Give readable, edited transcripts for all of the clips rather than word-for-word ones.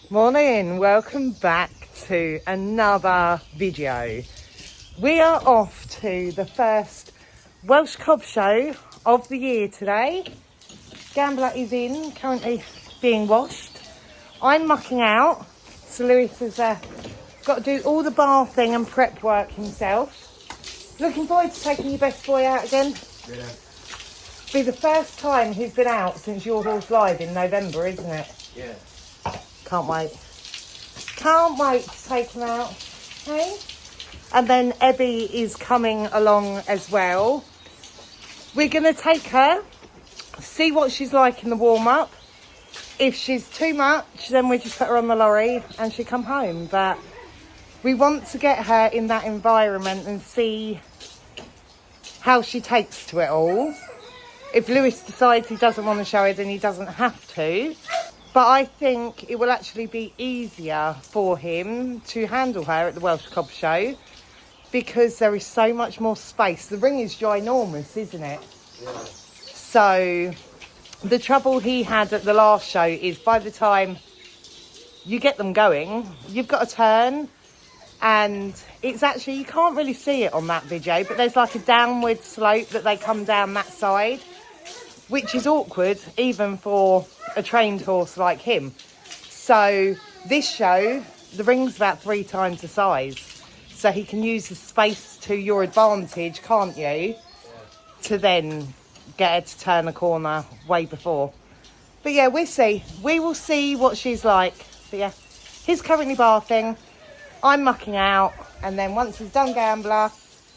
Morning, welcome back to another video. We are off to the first Welsh Cob show of the year today. Gambler is in, currently being washed. I'm mucking out, so Lewis has got to do all the bathing and prep work himself. Looking forward to taking your best boy out again. Yeah. Be the first time he's been out since your horse live in November, isn't it? Yeah. Can't wait. Can't wait to take him out. Hey? And then Ebby is coming along as well. We're going to take her, see what she's like in the warm-up. If she's too much, then we just put her on the lorry and she come home. But we want to get her in that environment and see how she takes to it all. If Lewis decides he doesn't want to show her, then he doesn't have to. But I think it will actually be easier for him to handle her at the Welsh Cob show because there is so much more space. The ring is ginormous, isn't it? Yeah. So the trouble he had at the last show is by the time you get them going, you've got to turn, and it's actually, you can't really see it on that video, but there's like a downward slope that they come down that side, which is awkward even for a trained horse like him. So this show, the ring's about 3 times the size, so he can use the space to your advantage, can't you? Yeah. To then get her to turn a corner way before. But yeah, we'll see. We will see what she's like. But yeah, he's currently bathing, I'm mucking out, and then once he's done Gambler,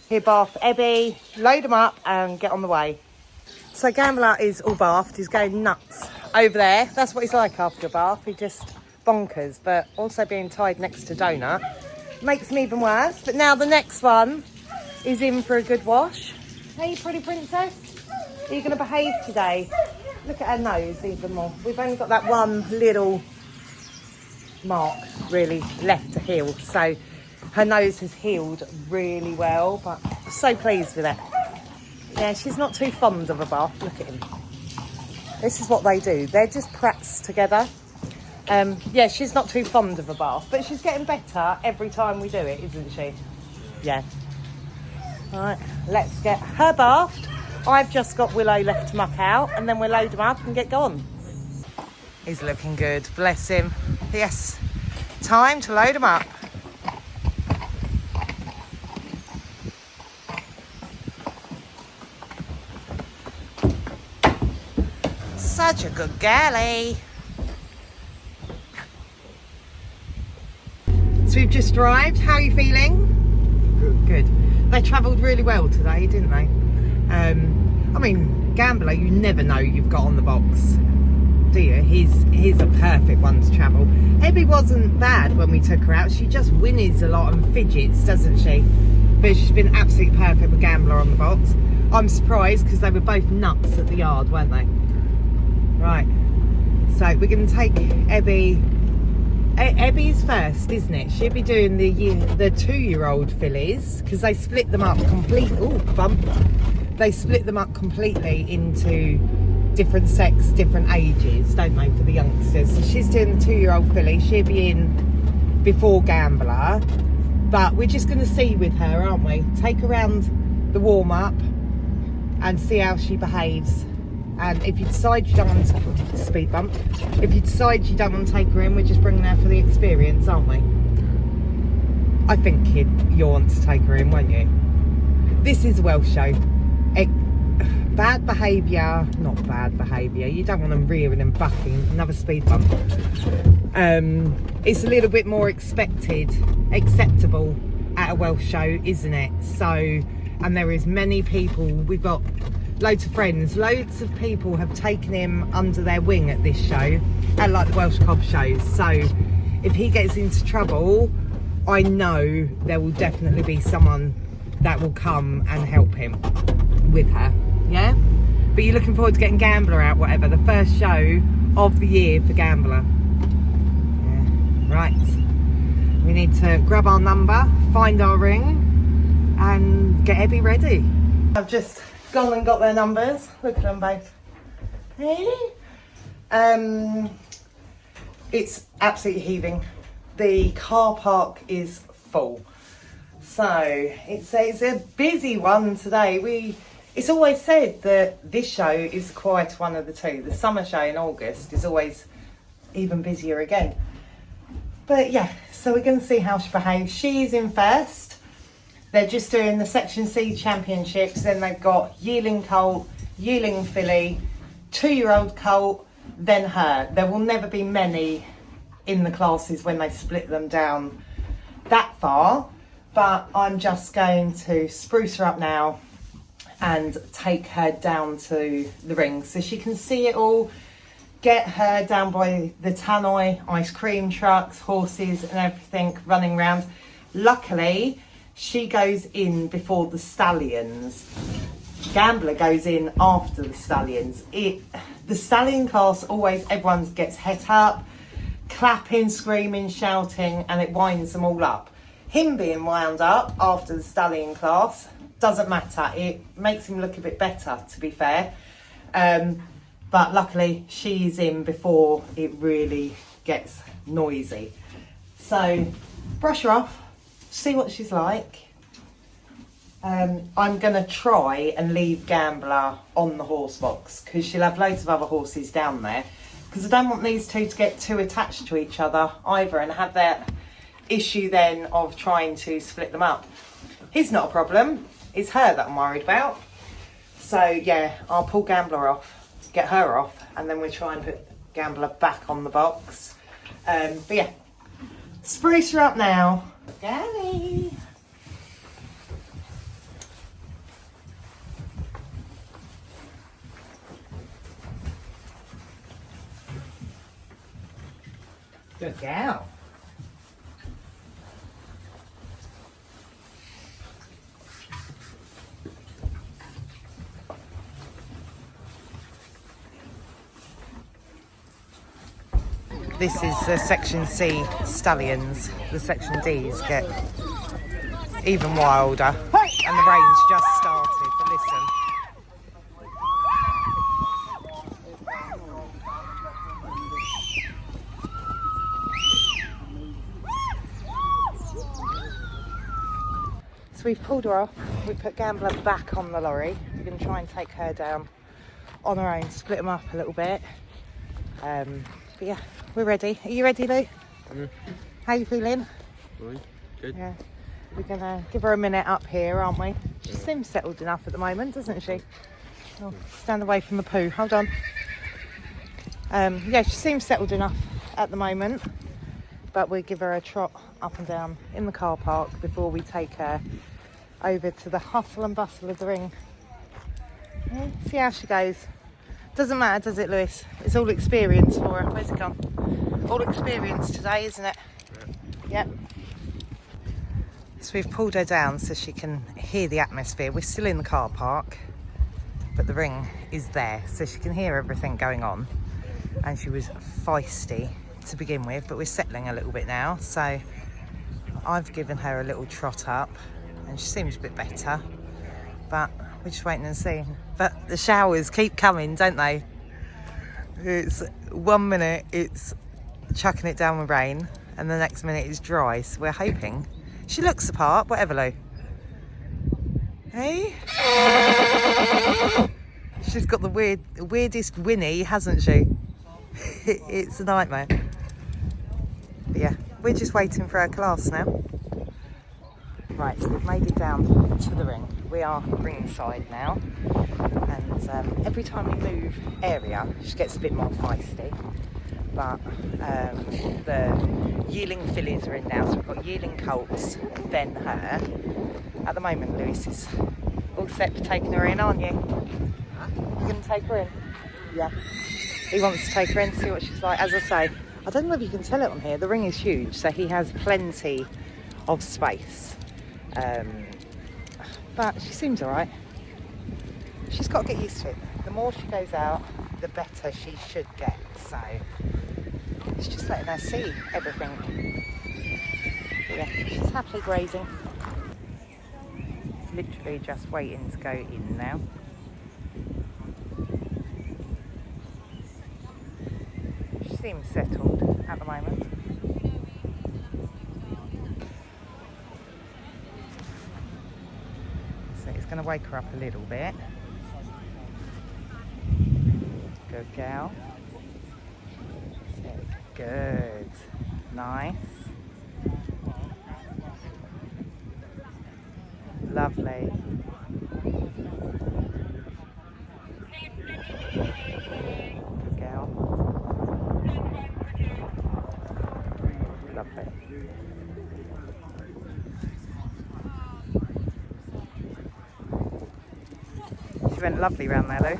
he'll bath Ebby, load him up and get on the way. So Gambler is all bathed, he's going nuts over there. That's what he's like after a bath, he just bonkers. But also being tied next to Donut makes me even worse. But now the next one is in for a good wash. Hey, pretty princess, are you going to behave today? Look at her nose even more. We've only got that one little mark really left to heal, so her nose has healed really well, but I'm so pleased with it. Yeah, she's not too fond of a bath. Look at him. This is what they do. They're just prats together. Yeah, she's not too fond of a bath, but she's getting better every time we do it, isn't she? Yeah. All right, let's get her bathed. I've just got Willow left to muck out, and then we'll load him up and get gone. He's looking good, bless him. Yes, time to load him up. Such a good galley. So we've just arrived. How are you feeling? Good. Good. They travelled really well today, didn't they? I mean, Gambler, you never know you've got on the box, do you? He's a perfect one to travel. Ebby wasn't bad when we took her out. She just whinnies a lot and fidgets, doesn't she? But she's been absolutely perfect with Gambler on the box. I'm surprised because they were both nuts at the yard, weren't they? Right, so we're going to take Ebby. Ebby's first, isn't it? She'll be doing the 2-year-old fillies because they split them up completely. Oh, bump! They split them up completely into different sex, different ages, don't they, for the youngsters? So she's doing the 2-year-old filly. She'll be in before Gambler, but we're just going to see with her, aren't we? Take her around the warm-up and see how she behaves. And if you decide you don't want to speed bump, if you decide you don't want to take her in, we're just bringing her for the experience, aren't we? I think you'll want to take her in, won't you? This is a Welsh show. Bad behaviour, not bad behaviour. You don't want them rearing and bucking. Another speed bump. It's a little bit more acceptable at a Welsh show, isn't it? So, and there is many people. We've got loads of friends, loads of people have taken him under their wing at this show, at like the Welsh Cob shows. So if he gets into trouble, I know there will definitely be someone that will come and help him with her. Yeah, but you're looking forward to getting Gambler out, whatever, the first show of the year for Gambler. Yeah. Right, we need to grab our number, find our ring and get Ebby ready. I've just gone and got their numbers. Look at them both. Hey. It's absolutely heaving. The car park is full. So it's a busy one today. It's always said that this show is the quieter one of the two. The summer show in August is always even busier again. But yeah, so we're going to see how she behaves. She's in first. They're just doing the Section C championships. Then they've got yearling colt, yearling filly, 2-year-old colt, then her. There will never be many in the classes when they split them down that far. But I'm just going to spruce her up now and take her down to the ring so she can see it all. Get her down by the tannoy, ice cream trucks, horses and everything running around. Luckily, she goes in before the stallions. Gambler goes in after the stallions. The stallion class, always everyone gets het up, clapping, screaming, shouting, and it winds them all up. Him being wound up after the stallion class doesn't matter. It makes him look a bit better, to be fair. But luckily she's in before it really gets noisy. So brush her off, see what she's like. I'm going to try and leave Gambler on the horse box because she'll have loads of other horses down there, because I don't want these two to get too attached to each other either and have that issue then of trying to split them up. It's not a problem. It's her that I'm worried about. So yeah, I'll pull Gambler off, get her off, and then we'll try and put Gambler back on the box. But yeah, spruce her up now. Gabby. Good gal. This is the Section C stallions. The Section Ds get even wilder. And the rain's just started, but listen. So we've pulled her off. We put Gambler back on the lorry. We're going to try and take her down on her own, split them up a little bit. But yeah, we're ready. Are you ready, Lou? Mm. How are you feeling? Fine, good. Yeah. We're going to give her a minute up here, aren't we? She seems settled enough at the moment, doesn't she? Oh, stand away from the poo. Hold on. Yeah, she seems settled enough at the moment. But we'll give her a trot up and down in the car park before we take her over to the hustle and bustle of the ring. Yeah, see how she goes. Doesn't matter, does it, Lewis? It's all experience for her. Where's it gone? All experience today, isn't it? Yep. So we've pulled her down so she can hear the atmosphere. We're still in the car park, but the ring is there, so she can hear everything going on. And she was feisty to begin with, but we're settling a little bit now. So I've given her a little trot up, and she seems a bit better. But we're just waiting and seeing. But the showers keep coming, don't they? It's 1 minute it's chucking it down with rain, and the next minute it's dry. So we're hoping. She looks the part, whatever, Lou. Hey? She's got the weirdest whinny, hasn't she? It's a nightmare. But yeah, we're just waiting for her class now. Right, so we've made it down to the ring. We are ringside now, and every time we move area, she gets a bit more feisty. But the yearling fillies are in now, so we've got yearling colts, then her. At the moment, Lewis is all set for taking her in, aren't you? You're going to take her in? Yeah. He wants to take her in, see what she's like. As I say, I don't know if you can tell it on here, the ring is huge, so he has plenty of space. But she seems all right. She's got to get used to it. The more she goes out, the better she should get. So it's just letting her see everything. But yeah, she's happily grazing. Literally just waiting to go in now. She seems settled. at the moment. So it's going to wake her up a little bit. Good girl. Good. Nice. Lovely. Good girl. Lovely. She went lovely round there, Lou.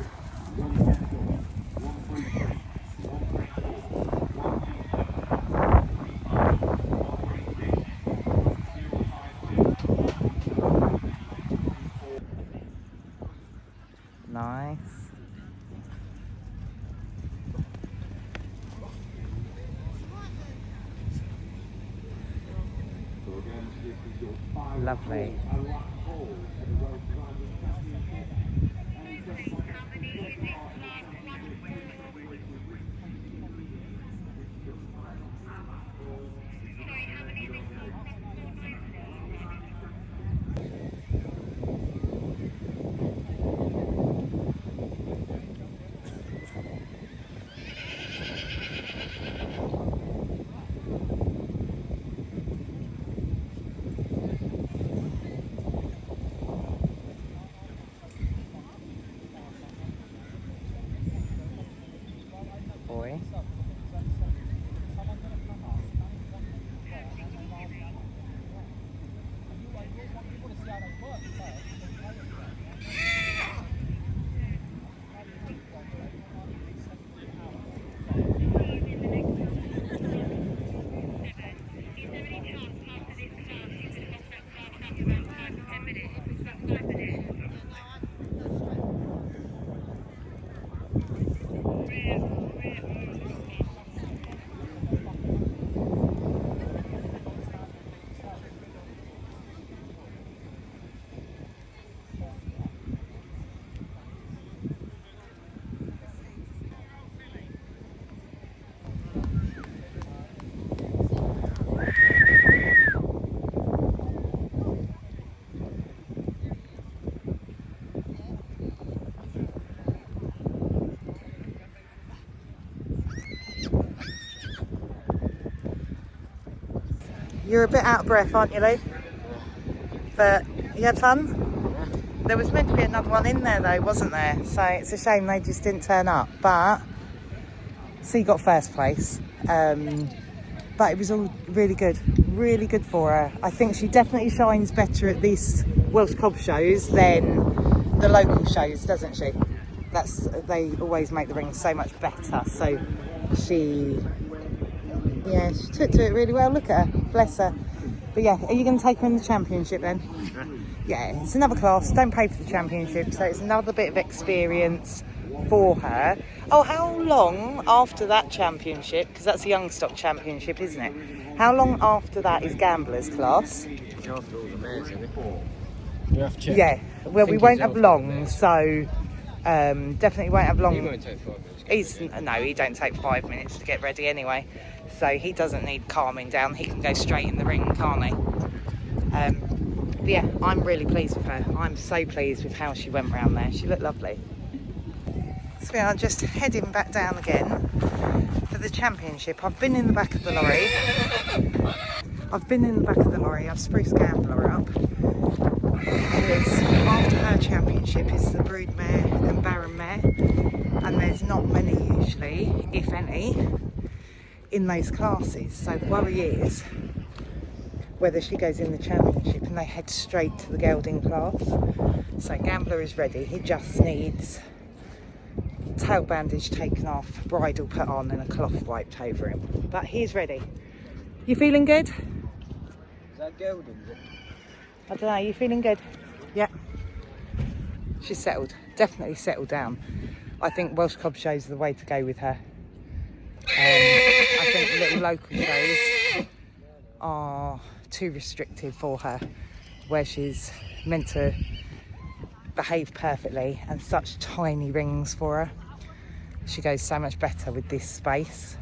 Nice. Lovely. Boy. You're a bit out of breath, aren't you, Lou? But you had fun? There was meant to be another one in there though, wasn't there? So it's a shame they just didn't turn up. But so you got first place. But it was all really good for her. I think she definitely shines better at these Welsh Cob shows than the local shows, doesn't she? They always make the rings so much better. So she took to it really well. Look at her, bless her. But yeah, are you going to take her in the championship then? Yeah, it's another class, don't pay for the championship, so it's another bit of experience for her. Oh, how long after that championship, because that's a Youngstock championship, isn't it? How long after that is Gamblers class? After all the mares, isn't it? We have to check. Yeah, well, we won't have long, so definitely won't have long. He won't take 5 minutes. No, he don't take 5 minutes to get ready anyway, so he doesn't need calming down. He can go straight in the ring, can't he? But yeah, I'm really pleased with her. I'm so pleased with how she went round there. She looked lovely. So we are just heading back down again for the championship. I've been in the back of the lorry. I've spruced Gambler up. Because after her championship is the brood mare and barren mare. And there's not many usually, if any, in those classes. So the worry is whether she goes in the championship and they head straight to the gelding class. So Gambler is ready. He just needs tail bandage taken off, bridle put on and a cloth wiped over him. But he's ready. You feeling good? Is that gelding? I don't know, you feeling good? Yeah. She's settled, definitely settled down. I think Welsh Cob shows are the way to go with her. I think little local shows are too restrictive for her, where she's meant to behave perfectly, and such tiny rings for her. She goes so much better with this space.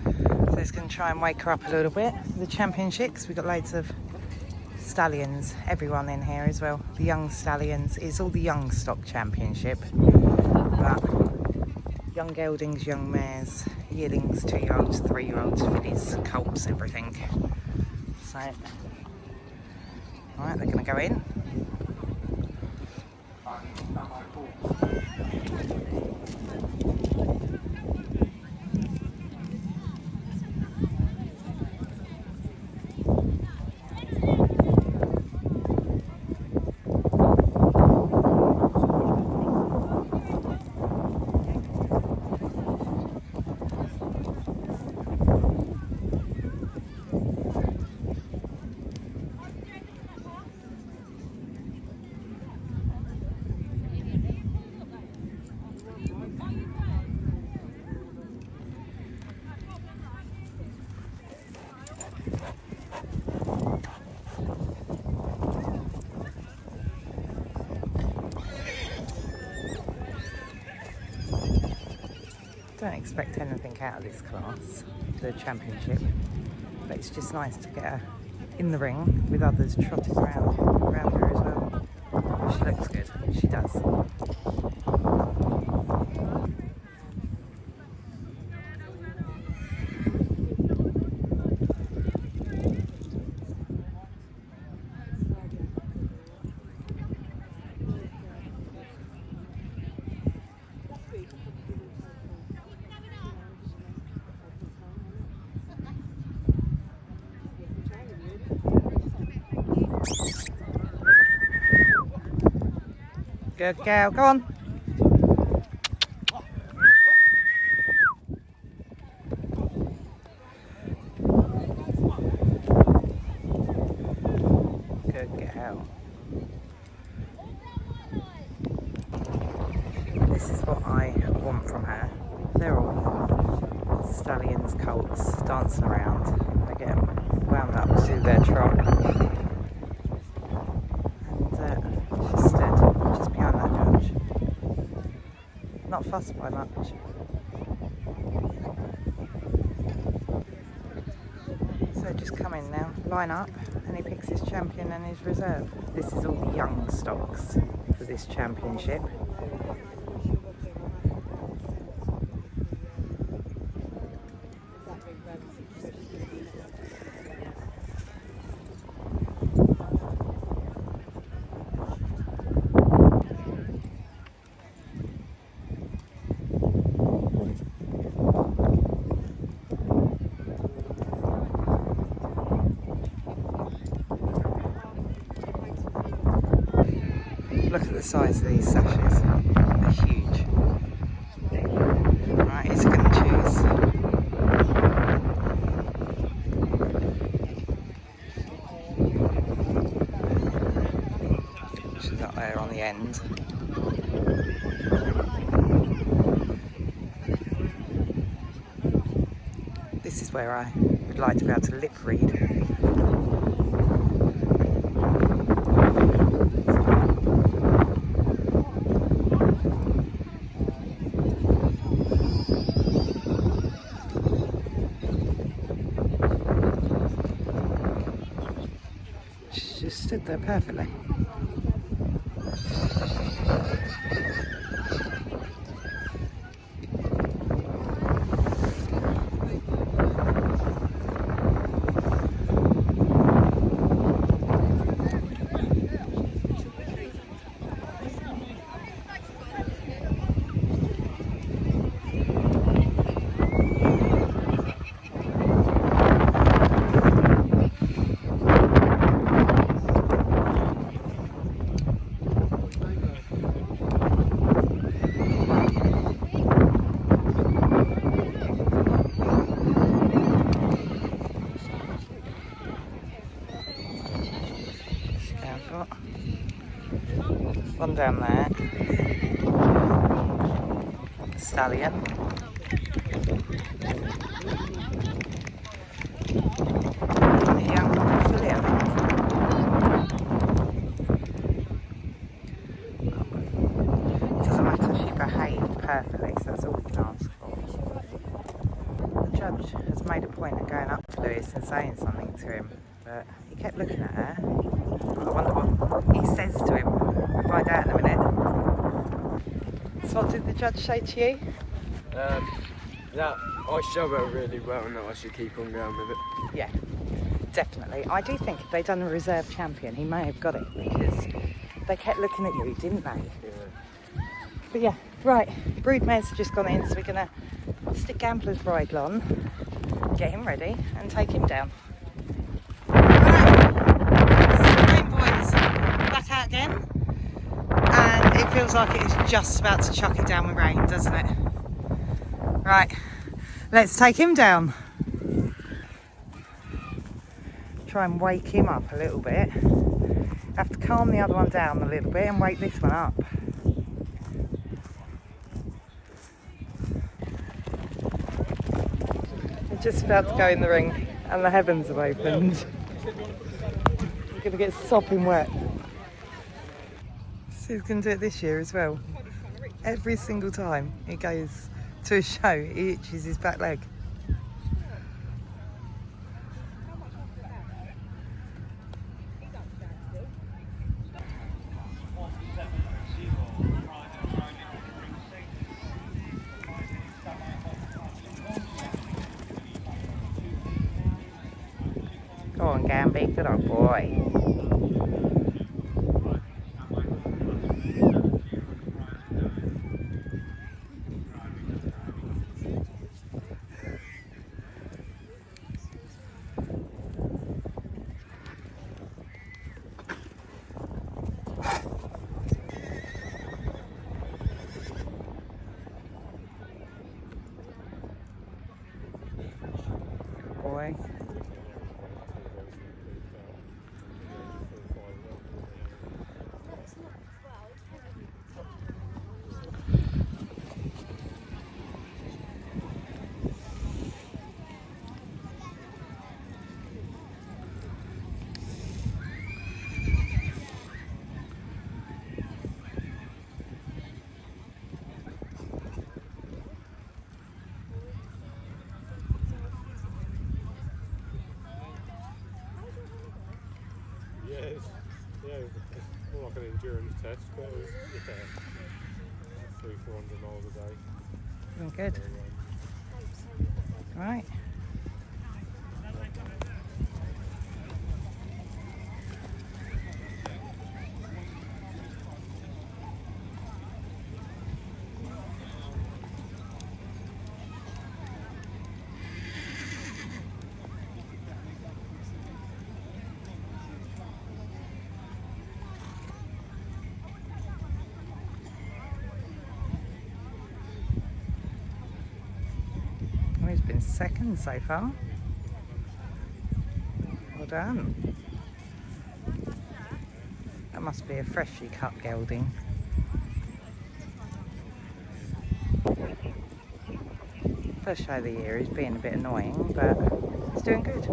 So it's going to try and wake her up a little bit. The championships, we've got loads of stallions, everyone in here as well. The young stallions, it's all the Youngstock championship. But young geldings, young mares, yearlings, 2-year-olds, 3-year-olds, fillies, colts, everything. So, right, they're going to go in. Don't expect anything out of this class, the championship, but it's just nice to get her in the ring with others trotting around her as well. She looks good, she does. Good girl, go on. Good girl. This is what I want from her. They're all stallions, colts, dancing around. They get wound up to their trot. Not fussed by much. So just come in now, line up, and he picks his champion and his reserve. This is all the young stocks for this championship. Look at the size of these sashes, they're huge. Right, he's going to choose. She's up there on the end. This is where I would like to be able to lip read. Just stood there perfectly. One down there, stallion, and a young filly. It doesn't matter, she behaved perfectly, so that's all we can ask for. The judge Jason saying something to him, but he kept looking at her. I wonder what he says to him. We'll find out in a minute. So what did the judge say to you? That I show her really well and that I should keep on going with it. Yeah, definitely. I do think if they'd done a reserve champion, he may have got it because they kept looking at you, didn't they? Yeah. But yeah, right. Broodmare's just gone in, so we're going to stick Gambler's bridle on, get him ready, and take him down. Right, boys, back out again. And it feels like it's just about to chuck it down with rain, doesn't it? Right, let's take him down. Try and wake him up a little bit. Have to calm the other one down a little bit and wake this one up. We're just about to go in the ring and the heavens have opened. We're going to get sopping wet. Sue's going to do it this year as well. Every single time he goes to a show, he itches his back leg. Go on, Gamby, good old boy. Boy. Yeah, it's more like an endurance test, but it was 300-400 miles a day. Doing good. Right. He's been second so far. Well done. That must be a freshly cut gelding. First show of the year, he's being a bit annoying, but he's doing good.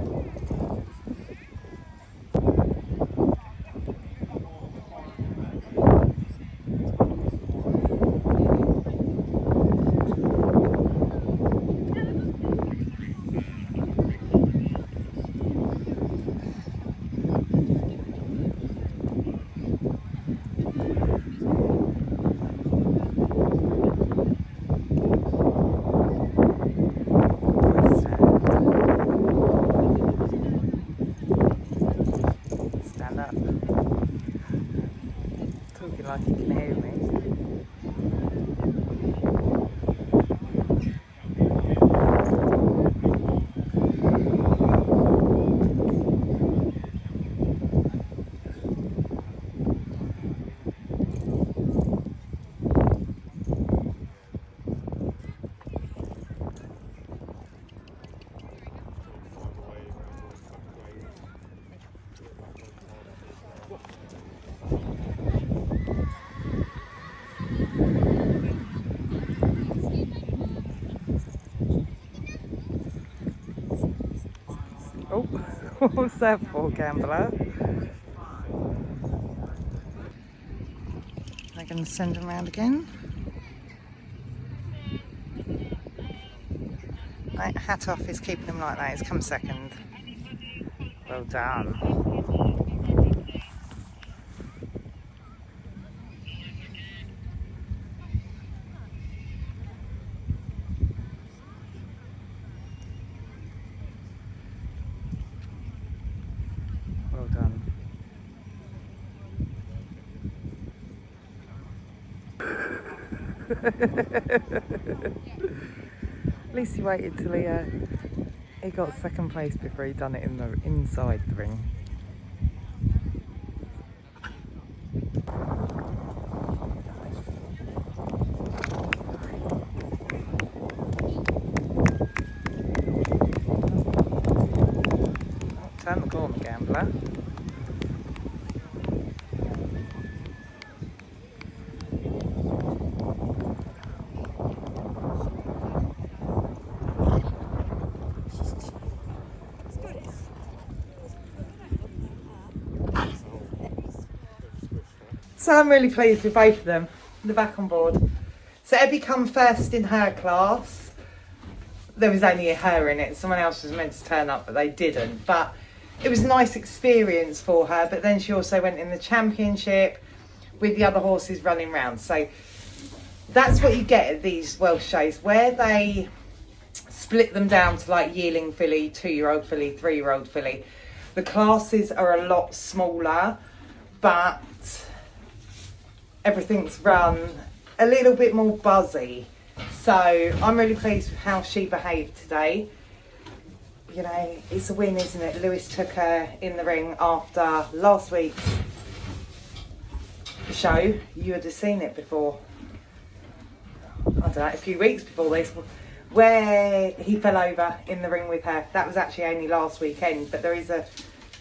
Talking like you can hear me. Oh, what's that for, gambler? They're going to send him around again. Right, hat off is keeping him like that. He's come second. Well done. Well done. At least he waited till he got second place before he done it in the inside the ring. Turn the corner, gambler. So I'm really pleased with both of them. They're back on board. So Ebby come first in her class. There was only her in it. Someone else was meant to turn up, but they didn't. But it was a nice experience for her. But then she also went in the championship with the other horses running round. So that's what you get at these Welsh shows, where they split them down to like yearling filly, 2-year-old filly, 3-year-old filly. The classes are a lot smaller, but everything's run a little bit more buzzy. So I'm really pleased with how she behaved today. You know, it's a win, isn't it? Lewis took her in the ring after last week's show. You would have seen it before, I don't know, a few weeks before this, where he fell over in the ring with her. That was actually only last weekend, but there is a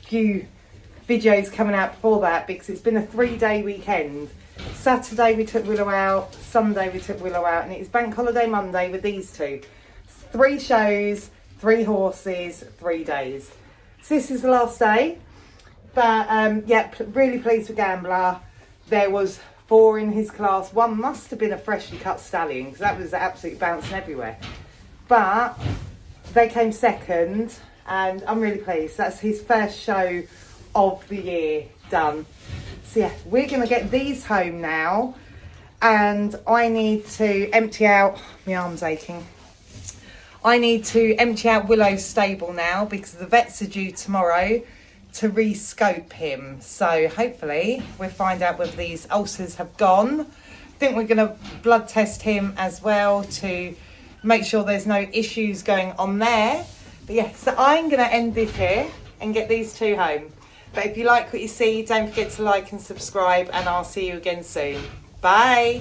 few videos coming out before that because it's been a 3-day weekend. Saturday we took Willow out, Sunday we took Willow out, and it is Bank Holiday Monday with these two. 3 shows, 3 horses, 3 days. So this is the last day, but yeah, really pleased with Gambler. There was 4 in his class. 1 must have been a freshly cut stallion because that was absolutely bouncing everywhere. But they came second, and I'm really pleased. That's his first show of the year done. So yeah, we're going to get these home now, and I need to empty out, my arm's aching. I need to empty out Willow's stable now because the vets are due tomorrow to re-scope him. So hopefully we'll find out whether these ulcers have gone. I think we're going to blood test him as well to make sure there's no issues going on there. But yeah, so I'm going to end this here and get these 2 home. But if you like what you see, don't forget to like and subscribe, and I'll see you again soon. Bye.